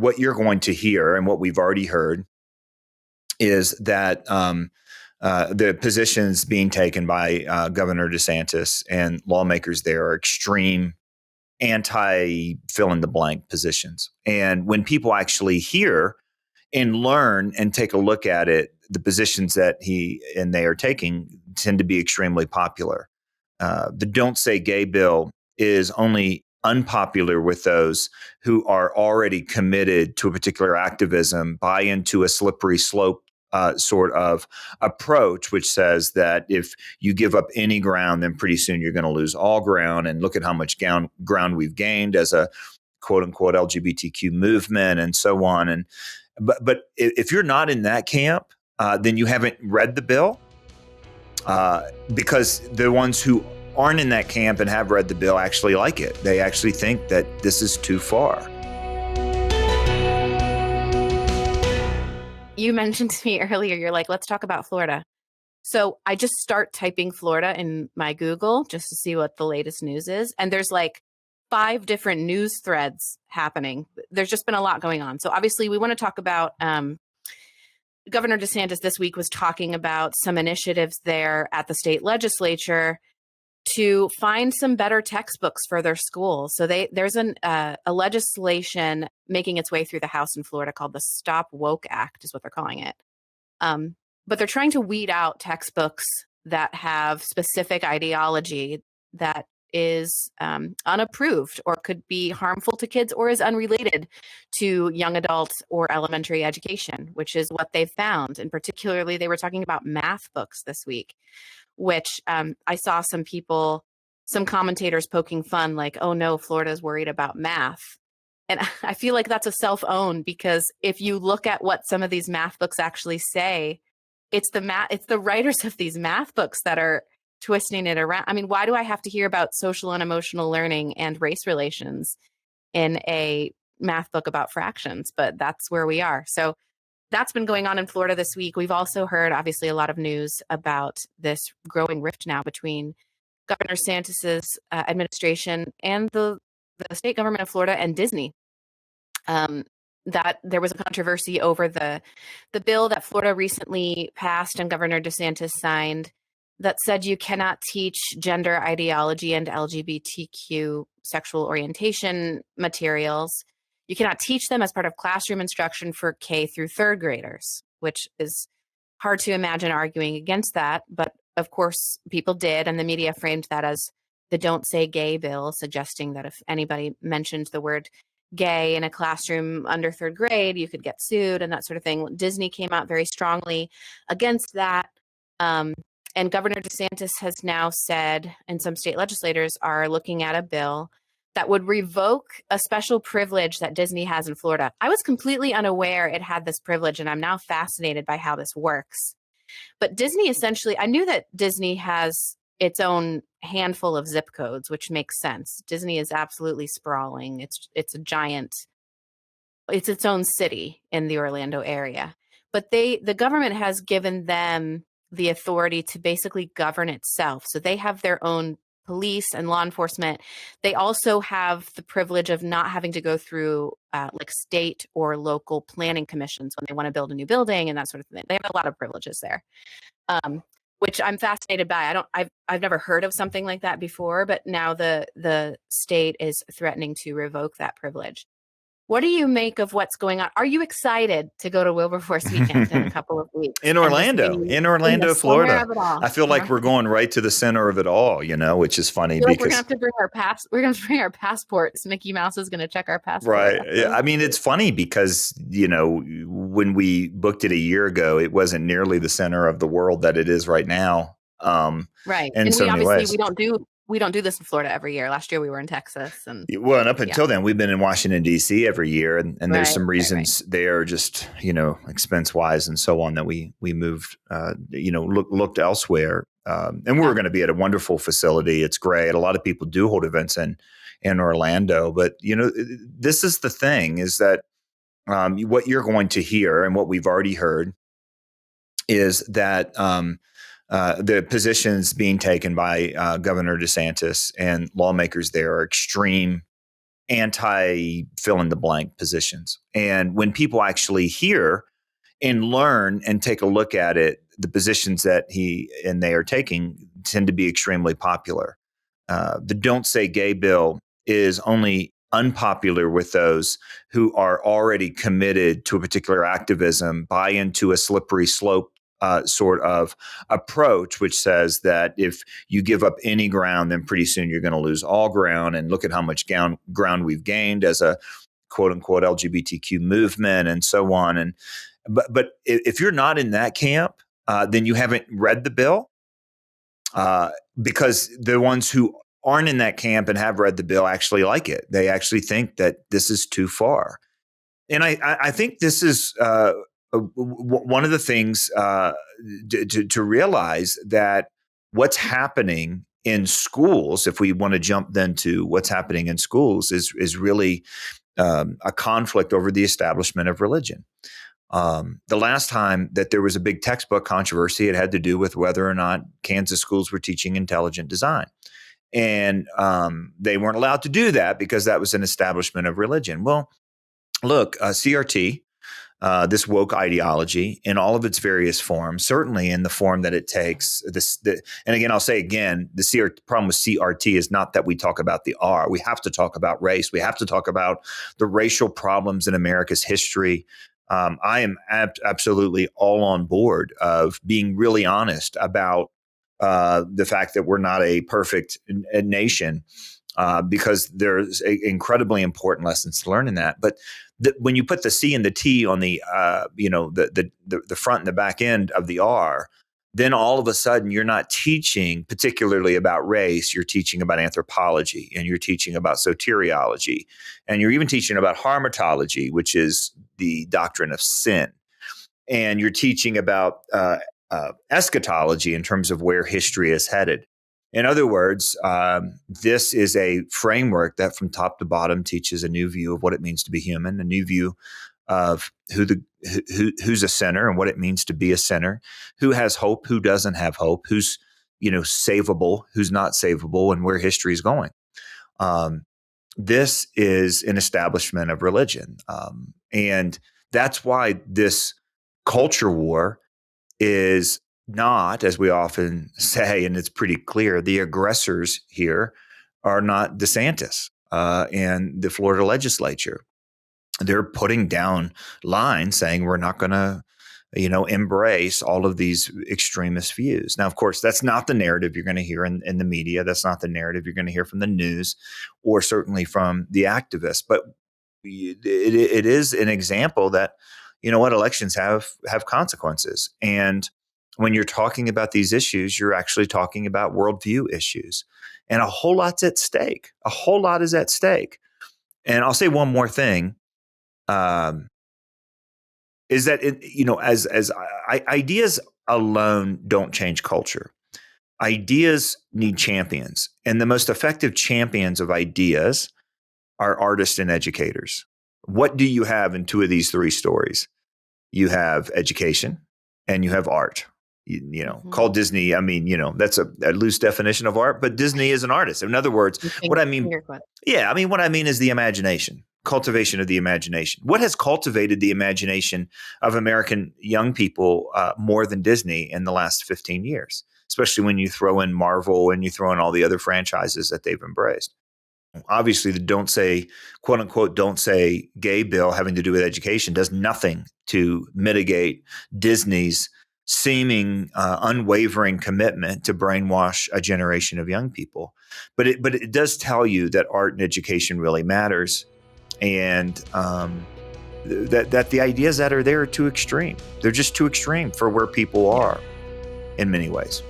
what you're going to hear and what we've already heard is that the positions being taken by Governor DeSantis and lawmakers there are extreme anti fill in the blank positions. And when people actually hear and learn and take a look at it, the positions that he and they are taking tend to be extremely popular. The Don't Say Gay bill is only unpopular with those who are already committed to a particular activism, buy into a slippery slope sort of approach, which says that if you give up any ground, then pretty soon you're going to lose all ground. And look at how much ground we've gained as a quote unquote LGBTQ movement and so on. And but if you're not in that camp, then you haven't read the bill, because the ones who aren't in that camp and have read the bill actually like it. They actually think that this is too far. You mentioned to me earlier, you're like, let's talk about Florida. So I just start typing Florida in my Google just to see what the latest news is. And there's like 5 different news threads happening. There's just been a lot going on. So obviously we want to talk about Governor DeSantis this week was talking about some initiatives there at the state legislature to find some better textbooks for their schools. So there's a legislation making its way through the House in Florida called the Stop Woke Act, is what they're calling it. But they're trying to weed out textbooks that have specific ideology that is unapproved or could be harmful to kids or is unrelated to young adult or elementary education, which is what they've found. And particularly, they were talking about math books this week, which I saw some commentators poking fun like, oh no, Florida's worried about math. And I feel like that's a self-own, because if you look at what some of these math books actually say, it's the writers of these math books that are twisting it around. I mean, why do I have to hear about social and emotional learning and race relations in a math book about fractions? But that's where we are. So that's been going on in Florida this week. We've also heard, obviously, a lot of news about this growing rift now between Governor DeSantis's administration and the state government of Florida and Disney. That there was a controversy over the bill that Florida recently passed and Governor DeSantis signed that said you cannot teach gender ideology and LGBTQ sexual orientation materials. You cannot teach them as part of classroom instruction for K through 3rd graders, which is hard to imagine arguing against that. But of course, people did, and the media framed that as the Don't Say Gay bill, suggesting that if anybody mentioned the word gay in a classroom under 3rd grade, you could get sued and that sort of thing. Disney came out very strongly against that. And Governor DeSantis has now said, and some state legislators are looking at a bill that would revoke a special privilege that Disney has in Florida. I was completely unaware it had this privilege, and I'm now fascinated by how this works. But Disney essentially, I knew that Disney has its own handful of zip codes, which makes sense. Disney is absolutely sprawling. It's a giant, it's its own city in the Orlando area. But the government has given them the authority to basically govern itself. So they have their own police and law enforcement. They also have the privilege of not having to go through like state or local planning commissions when they want to build a new building and that sort of thing. They have a lot of privileges there, which I'm fascinated by. I've never heard of something like that before, but now the state is threatening to revoke that privilege. What do you make of what's going on? Are you excited to go to Wilberforce weekend in a couple of weeks? In Orlando, Florida. I feel like we're going right to the center of it all, which is funny because we're going to have to bring our passports. Mickey Mouse is going to check our passport. Right. I mean, it's funny because, when we booked it a year ago, it wasn't nearly the center of the world that it is right now. Right. And so we don't do this in Florida every year. Last year we were in Texas. And up until then, we've been in Washington, D.C. every year. And there's some reasons there, just, expense wise and so on, that we moved, looked elsewhere. And we were going to be at a wonderful facility. It's great. A lot of people do hold events in Orlando. But, this is the thing, is that what you're going to hear and what we've already heard is that the positions being taken by Governor DeSantis and lawmakers there are extreme anti fill in the blank positions. And when people actually hear and learn and take a look at it, the positions that he and they are taking tend to be extremely popular. The Don't Say Gay bill is only unpopular with those who are already committed to a particular activism, buy into a slippery slope sort of approach, which says that if you give up any ground, then pretty soon you're going to lose all ground. And look at how much ground we've gained as a quote unquote LGBTQ movement and so on. And but if you're not in that camp, then you haven't read the bill, because the ones who aren't in that camp and have read the bill actually like it. They actually think that this is too far. And I think this is one of the things to realize, that what's happening in schools, if we want to jump then to what's happening in schools, is really a conflict over the establishment of religion. The last time that there was a big textbook controversy, it had to do with whether or not Kansas schools were teaching intelligent design. And they weren't allowed to do that because that was an establishment of religion. Well, look, CRT, this woke ideology in all of its various forms, certainly in the form that it takes. And again, I'll say again, the problem with CRT is not that we talk about the R. We have to talk about race. We have to talk about the racial problems in America's history. I am absolutely all on board of being really honest about the fact that we're not a perfect nation, because there's incredibly important lessons to learn in that. But when you put the C and the T on the the front and the back end of the R, then all of a sudden you're not teaching particularly about race. You're teaching about anthropology, and you're teaching about soteriology, and you're even teaching about harmatology, which is the doctrine of sin. And you're teaching about eschatology in terms of where history is headed. In other words, this is a framework that from top to bottom teaches a new view of what it means to be human, a new view of who's a sinner and what it means to be a sinner, who has hope, who doesn't have hope, who's savable, who's not savable, and where history is going. This is an establishment of religion, and that's why this culture war is not, as we often say, and it's pretty clear, the aggressors here are not DeSantis and the Florida legislature. They're putting down lines saying we're not going to, embrace all of these extremist views. Now, of course, that's not the narrative you're going to hear in the media. That's not the narrative you're going to hear from the news, or certainly from the activists. But it is an example that, elections have consequences. And when you're talking about these issues, you're actually talking about worldview issues. And a whole lot's at stake. A whole lot is at stake. And I'll say one more thing. Is that ideas alone don't change culture. Ideas need champions, and the most effective champions of ideas are artists and educators. What do you have in two of these three stories? You have education and you have art. Call Disney. I mean, that's a loose definition of art, but Disney is an artist. In other words, what I mean is the imagination. Cultivation of the imagination. What has cultivated the imagination of American young people more than Disney in the last 15 years, especially when you throw in Marvel and you throw in all the other franchises that they've embraced? Obviously, the quote unquote, don't say gay bill having to do with education does nothing to mitigate Disney's seeming unwavering commitment to brainwash a generation of young people. But it does tell you that art and education really matters. And that the ideas that are there are too extreme. They're just too extreme for where people are in many ways.